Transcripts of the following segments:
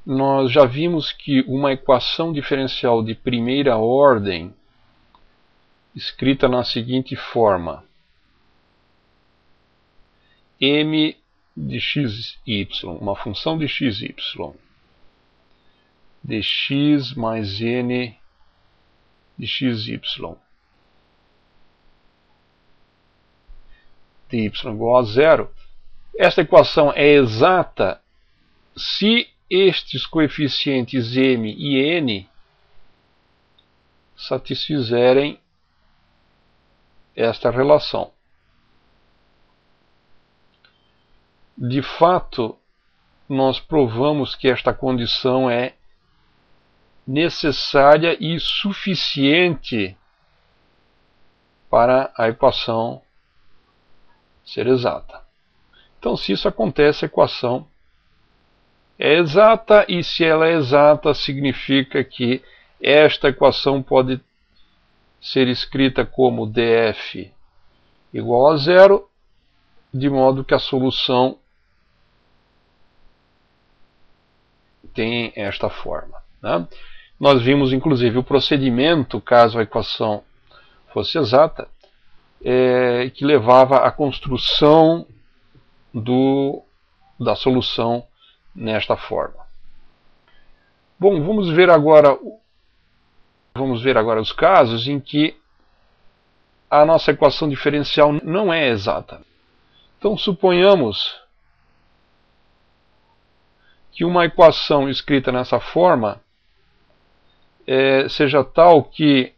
nós já vimos que uma equação diferencial de primeira ordem, escrita na seguinte forma: m de xy, uma função de xy, dx mais n de xy, dy igual a zero. Esta equação é exata se estes coeficientes m e n satisfizerem esta relação. De fato, nós provamos que esta condição é necessária e suficiente para a equação ser exata. Então, se isso acontece, a equação é exata, e se ela é exata, significa que esta equação pode ser escrita como df igual a zero, de modo que a solução tem esta forma, né? Nós vimos inclusive o procedimento, caso a equação fosse exata, que levava à construção da solução nesta forma. Bom, vamos ver agora os casos em que a nossa equação diferencial não é exata. Então, suponhamos que uma equação escrita nessa forma seja tal que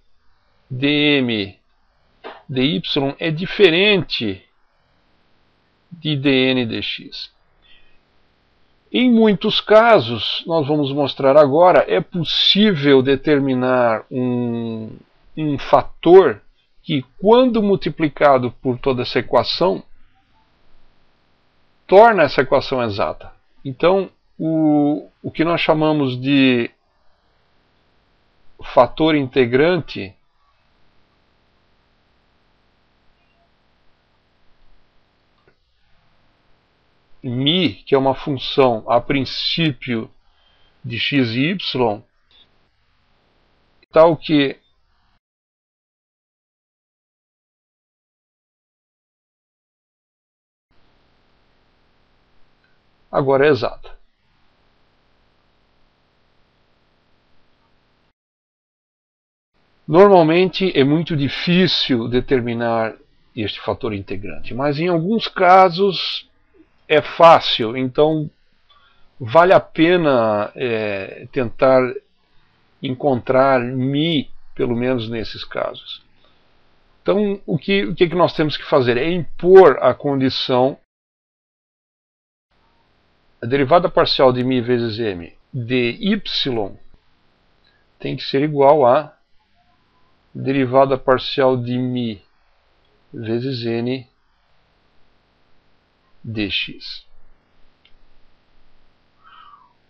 dm dy é diferente de dn dx. Em muitos casos, nós vamos mostrar agora, é possível determinar um fator que, quando multiplicado por toda essa equação, torna essa equação exata. Então, o que nós chamamos de fator integrante μ, que é uma função a princípio de x e y, tal que agora é exata. Normalmente é muito difícil determinar este fator integrante, mas em alguns casos é fácil, então vale a pena tentar encontrar μ, pelo menos nesses casos. Então, o que nós temos que fazer é impor a condição: a derivada parcial de μ vezes m de y tem que ser igual a derivada parcial de μ vezes n dx.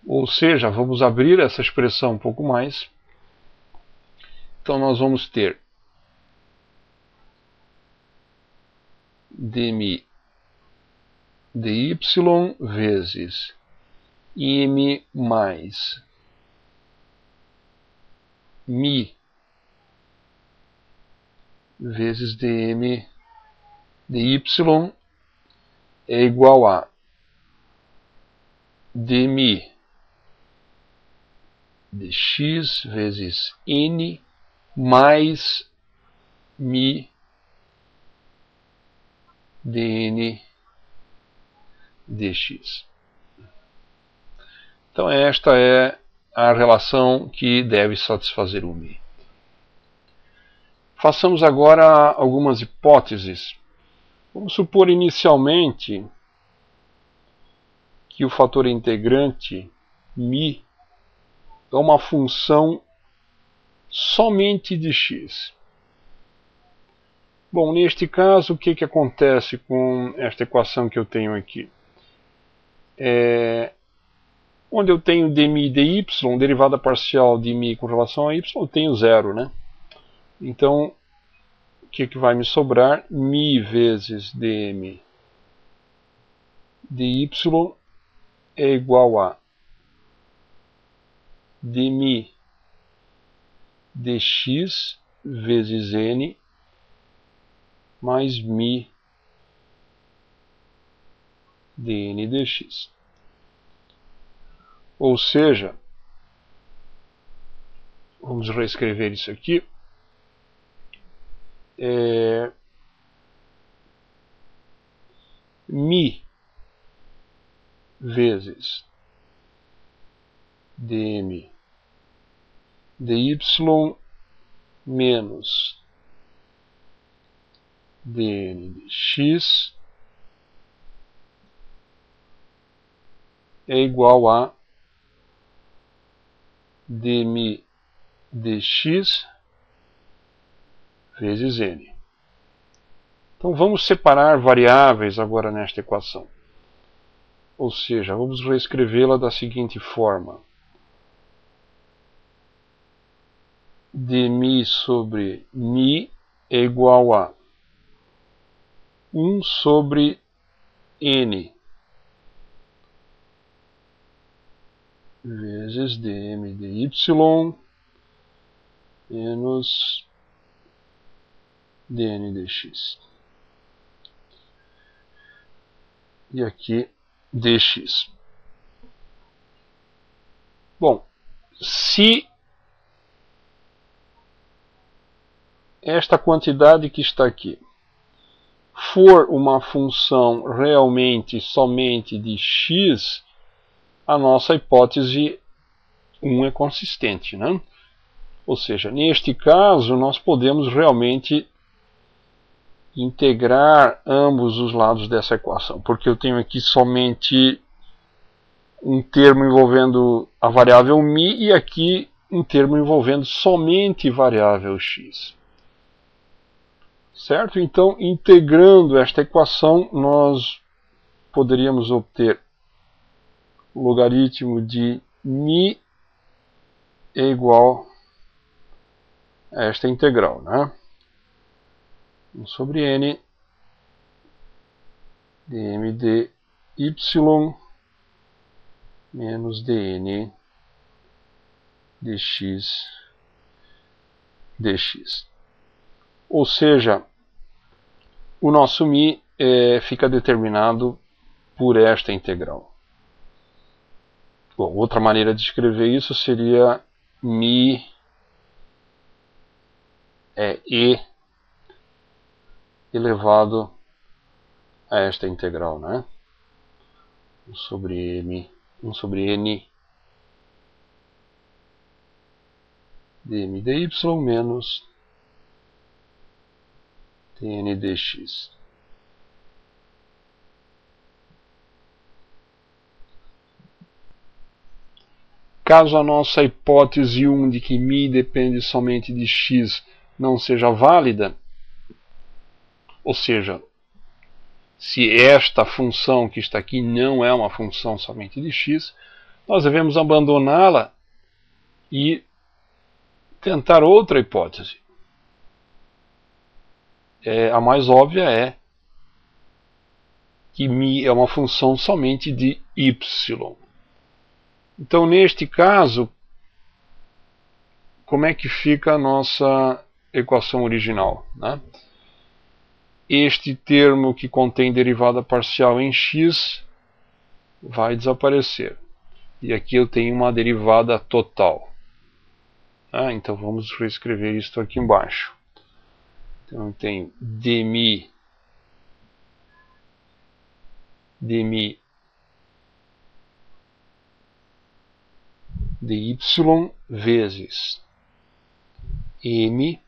Ou seja, vamos abrir essa expressão um pouco mais. Então nós vamos ter dm dy vezes m mais μ vezes dm dy é igual a dm dx vezes n mais μ dn dx. Então esta é a relação que deve satisfazer o μ. Façamos agora algumas hipóteses. Vamos supor inicialmente que o fator integrante μ é uma função somente de x. Bom, neste caso, o que acontece com esta equação que eu tenho aqui? Onde eu tenho dm dy, derivada parcial de μ com relação a y, eu tenho zero, né? Então, o que vai me sobrar? μ vezes dm dy é igual a dmi dx vezes n mais mi dn dx. Ou seja, vamos reescrever isso aqui. Mi vezes dm dy menos dn dx é igual a dmi dx vezes n. Então vamos separar variáveis agora nesta equação. Ou seja, vamos reescrevê-la da seguinte forma. Dmi sobre mi é igual a 1 sobre n vezes dm dy menos dn dx. E aqui dx. Bom, se esta quantidade que está aqui for uma função realmente somente de x, a nossa hipótese 1 é consistente, né? Ou seja, neste caso nós podemos realmente integrar ambos os lados dessa equação, porque eu tenho aqui somente um termo envolvendo a variável mi e aqui um termo envolvendo somente variável x. Certo? Então, integrando esta equação, nós poderíamos obter o logaritmo de mi é igual a esta integral, né? 1 sobre n dm dy menos dn dx dx. Ou seja, o nosso mi fica determinado por esta integral. Bom, outra maneira de escrever isso seria mi é e elevado a esta integral, né? 1 sobre n dm dy menos dn dx. Caso a nossa hipótese 1 de que mi depende somente de x não seja válida, ou seja, se esta função que está aqui não é uma função somente de x, nós devemos abandoná-la e tentar outra hipótese. A mais óbvia é que mi é uma função somente de y. Então, neste caso, como é que fica a nossa equação original, né? Este termo que contém derivada parcial em x vai desaparecer. E aqui eu tenho uma derivada total. Então vamos reescrever isto aqui embaixo. Então eu tenho dmi dy vezes m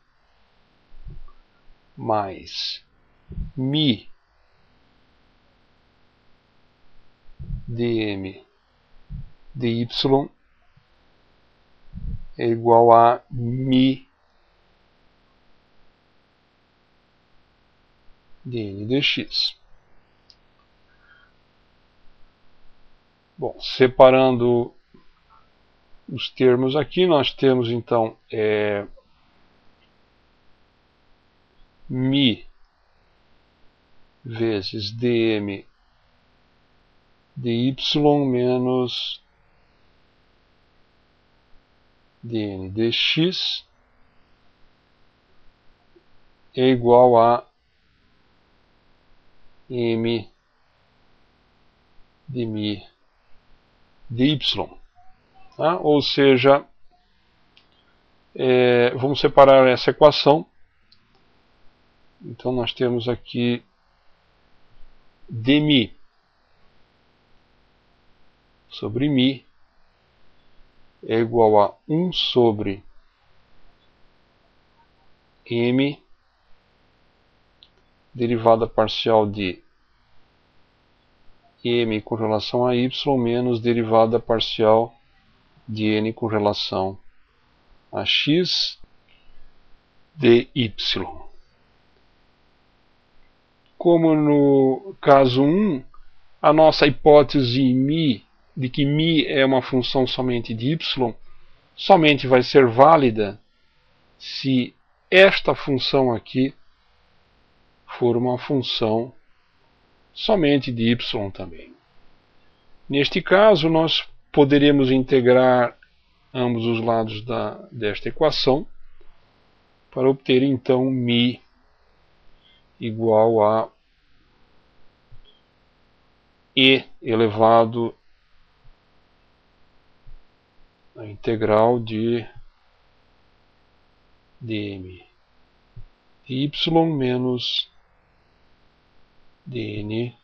mais mi dm dy é igual a mi dn dx. Bom, separando os termos aqui, nós temos então mi vezes dm dy menos dn dx é igual a m de mi dy. Tá? Ou seja, vamos separar essa equação. Então nós temos aqui dmi sobre mi é igual a 1 sobre m derivada parcial de m com relação a y menos derivada parcial de n com relação a x dy. Como no caso 1, a nossa hipótese mi, de que mi é uma função somente de y, somente vai ser válida se esta função aqui for uma função somente de y também. Neste caso, nós poderemos integrar ambos os lados desta equação para obter então mi igual a e elevado à integral de dm de y menos dn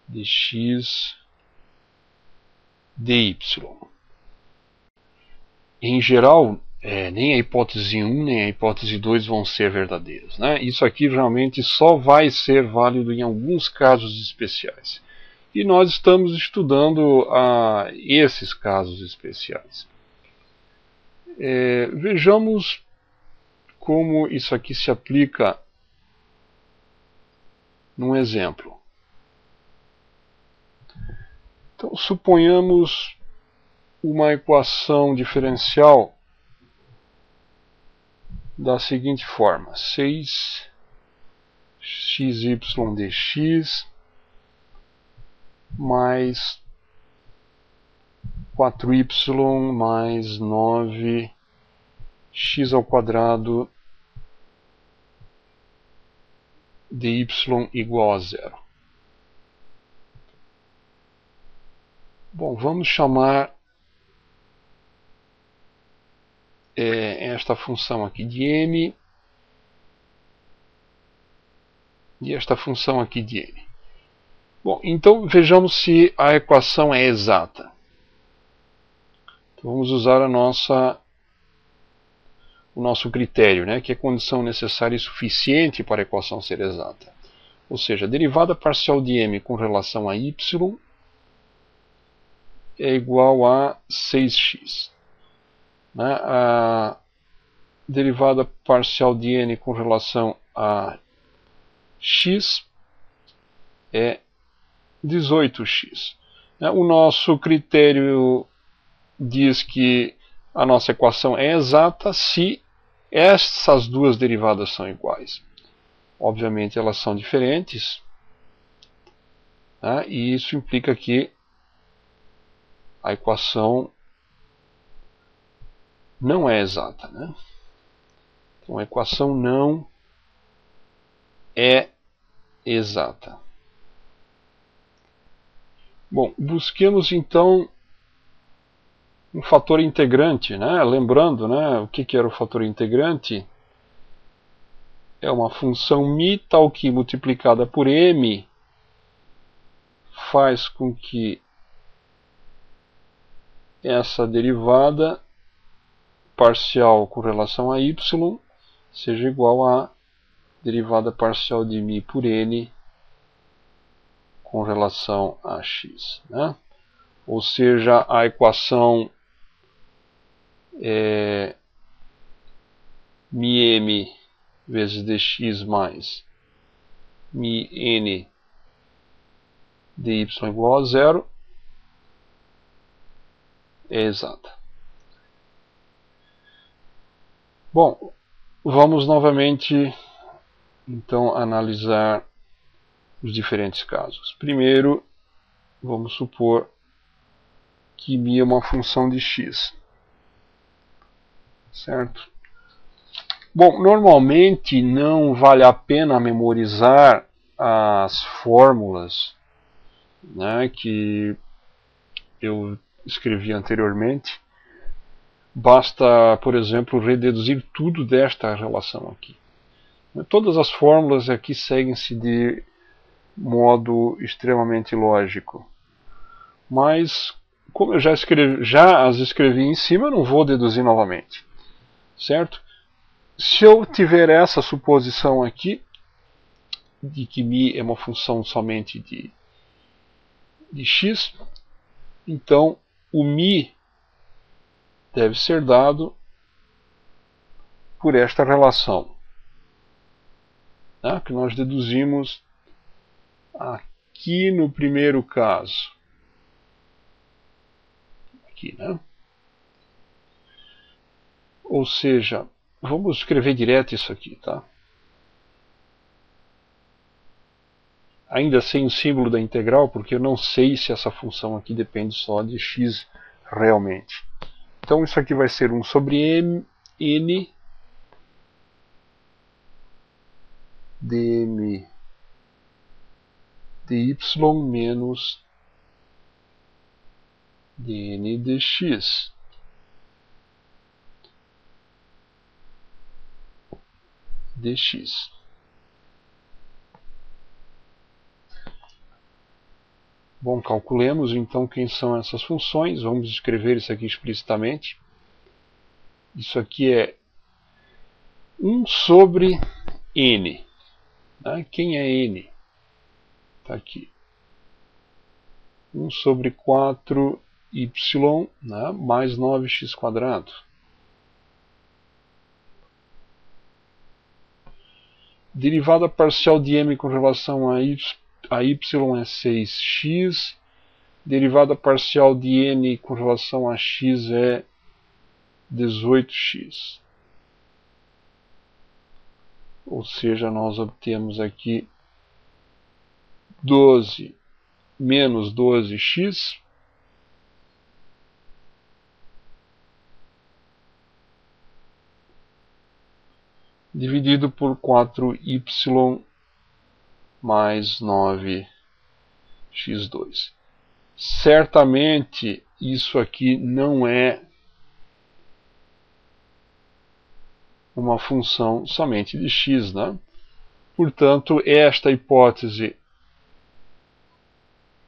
de x dy. Em geral, nem a hipótese 1 nem a hipótese 2 vão ser verdadeiras, né? Isso aqui realmente só vai ser válido em alguns casos especiais. E nós estamos estudando esses casos especiais. Vejamos como isso aqui se aplica num exemplo. Então, suponhamos uma equação diferencial da seguinte forma: 6xy dx mais 4y mais 9x ao quadrado dy igual a 0. Bom, vamos chamar esta função aqui de m e esta função aqui de n. Bom, então vejamos se a equação é exata. Então, vamos usar o nosso critério, né, que é condição necessária e suficiente para a equação ser exata. Ou seja, a derivada parcial de m com relação a y é igual a 6x. Né? A derivada parcial de n com relação a x é 18x. O nosso critério diz que a nossa equação é exata se essas duas derivadas são iguais. Obviamente elas são diferentes, né? E isso implica que a equação não é exata, né? Então a equação não é exata. Bom, busquemos então um fator integrante, né? Lembrando, né, o que era o fator integrante? É uma função mi tal que multiplicada por m faz com que essa derivada parcial com relação a y seja igual a derivada parcial de mi por n com relação a x, né? Ou seja, a equação μm vezes dx mais μn dy igual a 0 é exata. Bom, vamos novamente então analisar os diferentes casos. Primeiro, vamos supor que mi é uma função de x. certo? Bom, normalmente não vale a pena memorizar as fórmulas, né, que eu escrevi anteriormente. Basta, por exemplo, rededuzir tudo desta relação aqui. Todas as fórmulas aqui seguem-se de modo extremamente lógico. Mas, como eu já as escrevi em cima, eu não vou deduzir novamente. Certo? Se eu tiver essa suposição aqui, de que mi é uma função somente de x, então o mi deve ser dado por esta relação, né, que nós deduzimos aqui no primeiro caso. Aqui, né? Ou seja, vamos escrever direto isso aqui, tá? Ainda sem o símbolo da integral, porque eu não sei se essa função aqui depende só de x realmente. Então isso aqui vai ser 1 sobre n dm dy menos dn dx. dx. Bom, calculemos então quem são essas funções. Vamos escrever isso aqui explicitamente. Isso aqui é 1 sobre n. Né? Quem é n? Está aqui. 1 sobre 4y, né? Mais 9x². Derivada parcial de m com relação a y é 6x. Derivada parcial de n com relação a x é 18x. Ou seja, nós obtemos aqui 12 menos 12x dividido por 4y mais 9x2. Certamente isso aqui não é uma função somente de x, né? Portanto, esta hipótese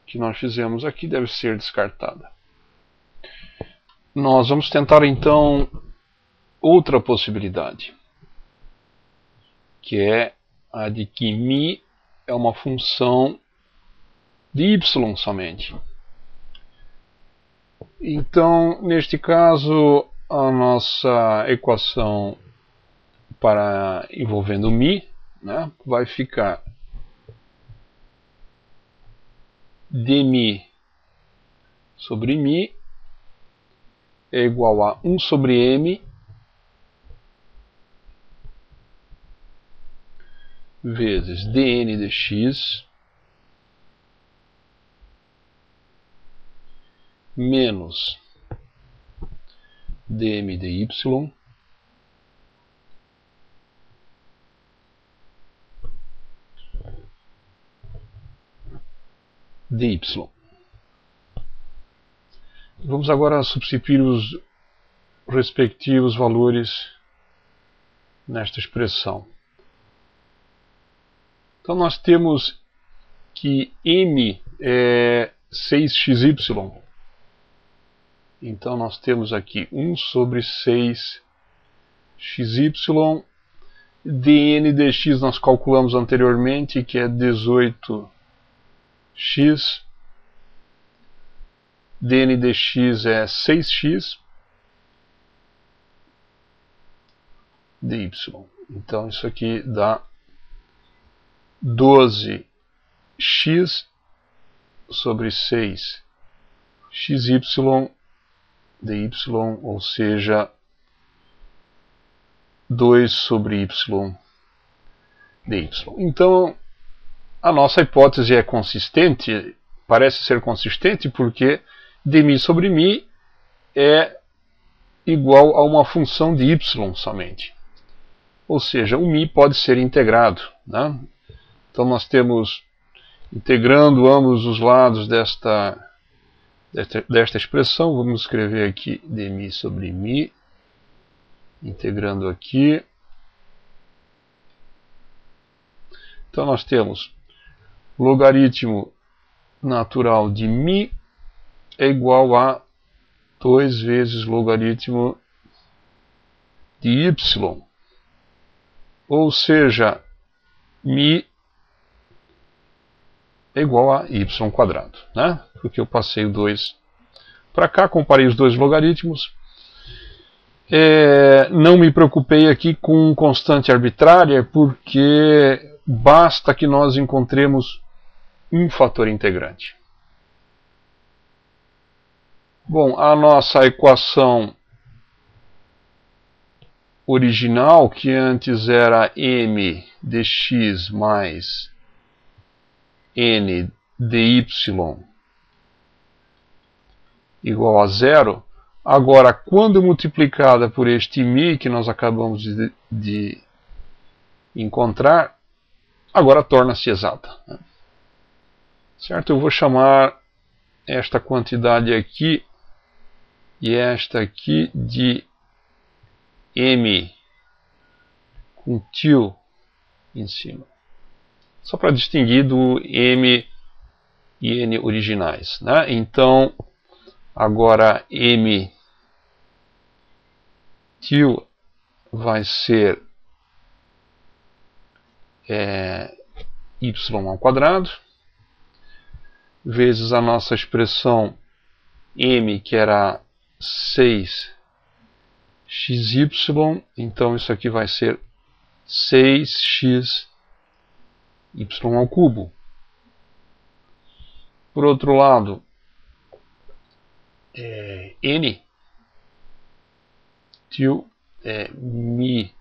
que nós fizemos aqui deve ser descartada. Nós vamos tentar então outra possibilidade, que é a de que mi é uma função de y somente. Então, neste caso, a nossa equação para envolvendo mi, né, vai ficar dmi sobre mi é igual a 1 sobre m vezes dn dx menos dm dy dy. Vamos agora substituir os respectivos valores nesta expressão. Então nós temos que m é 6xy. Então nós temos aqui 1 sobre 6xy. dn dx nós calculamos anteriormente, que é 18x. dn dx é 6x dy. Então isso aqui dá 12x sobre 6xy dy, ou seja, 2 sobre y dy. Então, a nossa hipótese é consistente, parece ser consistente, porque dmi sobre mi é igual a uma função de y somente. Ou seja, o mi pode ser integrado, né? Então nós temos, integrando ambos os lados desta expressão, vamos escrever aqui dmi sobre mi, integrando aqui. Então nós temos logaritmo natural de mi é igual a 2 vezes logaritmo de y. Ou seja, mi é igual a y quadrado, né? Porque eu passei o 2 para cá, comparei os dois logaritmos. Não me preocupei aqui com constante arbitrária, porque basta que nós encontremos um fator integrante. Bom, a nossa equação original, que antes era m dx mais n dy igual a zero, agora, quando multiplicada por este mi que nós acabamos de encontrar, agora torna-se exata, né? Certo? Eu vou chamar esta quantidade aqui e esta aqui de m com tio em cima, só para distinguir do m e n originais, né? Então, agora m tio vai ser y ao quadrado, vezes a nossa expressão m, que era 6xy, então isso aqui vai ser 6xy ao cubo. Por outro lado, n tio é mi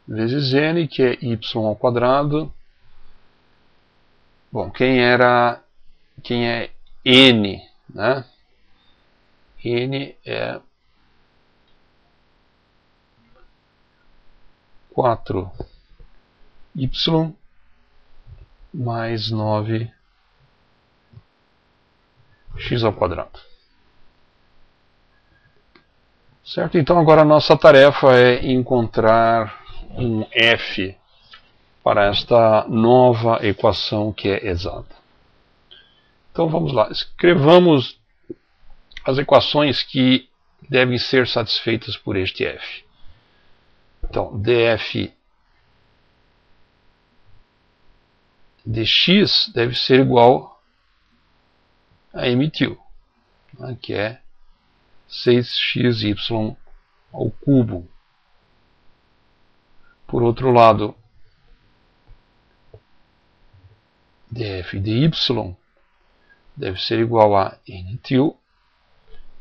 vezes n, que é y ao quadrado. Bom, quem é n, né? N é 4y mais 9x ao quadrado. Certo? Então agora a nossa tarefa é encontrar um f para esta nova equação que é exata. Então vamos lá, escrevamos as equações que devem ser satisfeitas por este f. Então, df dx deve ser igual a m tio, né, que é 6xy ao cubo. Por outro lado, df dy deve ser igual a n tio,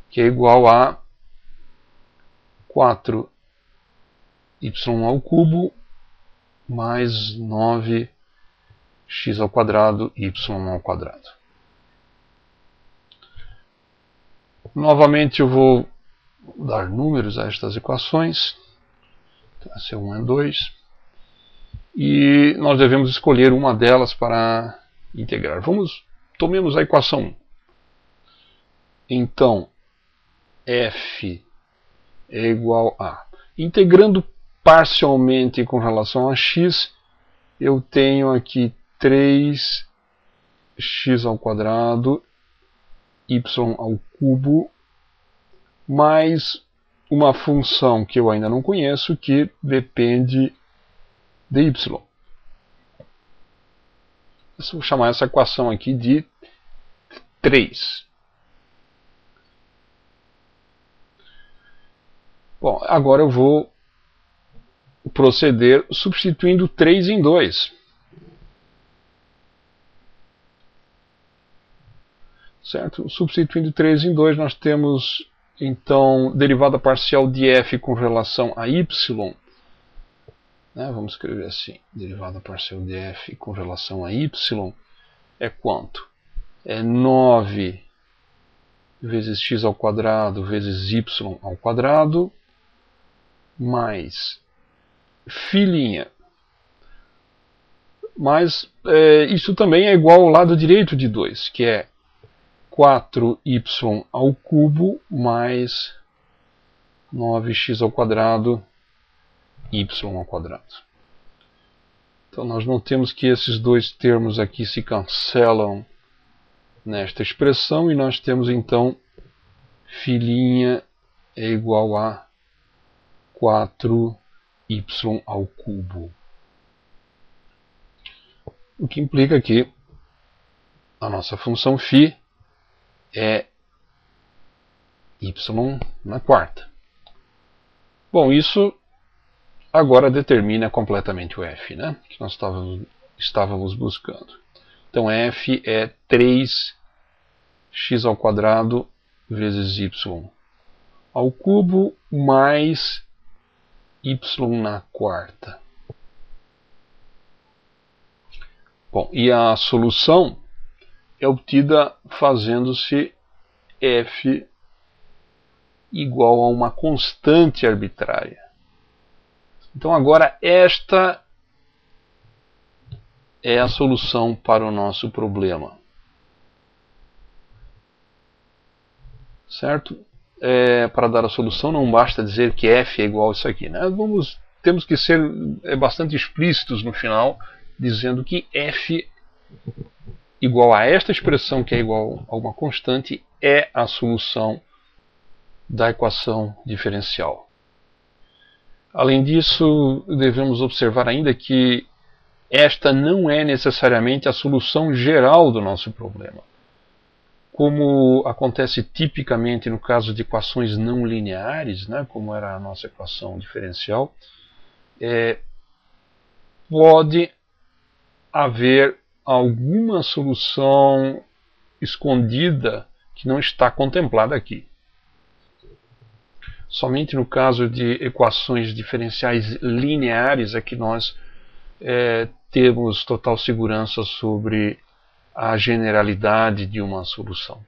que é igual a 4y ao cubo mais 9x ao quadrado, y ao quadrado. Novamente eu vou dar números a estas equações. Então, essa é 1 e 2. E nós devemos escolher uma delas para integrar. Tomemos a equação 1. Então, f é igual a... Integrando parcialmente com relação a x, eu tenho aqui 3x ao quadrado, y ao cubo, mais uma função que eu ainda não conheço, que depende de y. Eu vou chamar essa equação aqui de 3. Bom, agora eu vou proceder substituindo 3 em 2. Certo? Substituindo 3 em 2, nós temos, então, derivada parcial de f com relação a y. Né? Vamos escrever assim, derivada parcial de f com relação a y é quanto? É 9 vezes x ao quadrado vezes y ao quadrado mais φ'. Mas isso também é igual ao lado direito de 2, que é 4y ao cubo mais 9x ao quadrado y ao quadrado. Então nós notemos que esses dois termos aqui se cancelam nesta expressão e nós temos então φ' é igual a 4y ao cubo. O que implica que a nossa função φ é y na quarta. Bom, isso agora determina completamente o f, né, que nós estávamos buscando. Então f é 3x ao quadrado vezes y ao cubo mais y na quarta. Bom, e a solução é obtida fazendo-se f igual a uma constante arbitrária. Então agora esta é a solução para o nosso problema. Certo? Para dar a solução não basta dizer que f é igual a isso aqui, né? Temos que ser bastante explícitos no final, dizendo que f igual a esta expressão, que é igual a uma constante, é a solução da equação diferencial. Além disso, devemos observar ainda que esta não é necessariamente a solução geral do nosso problema. Como acontece tipicamente no caso de equações não lineares, né, como era a nossa equação diferencial, pode haver alguma solução escondida que não está contemplada aqui. Somente no caso de equações diferenciais lineares é que nós temos total segurança sobre a generalidade de uma solução.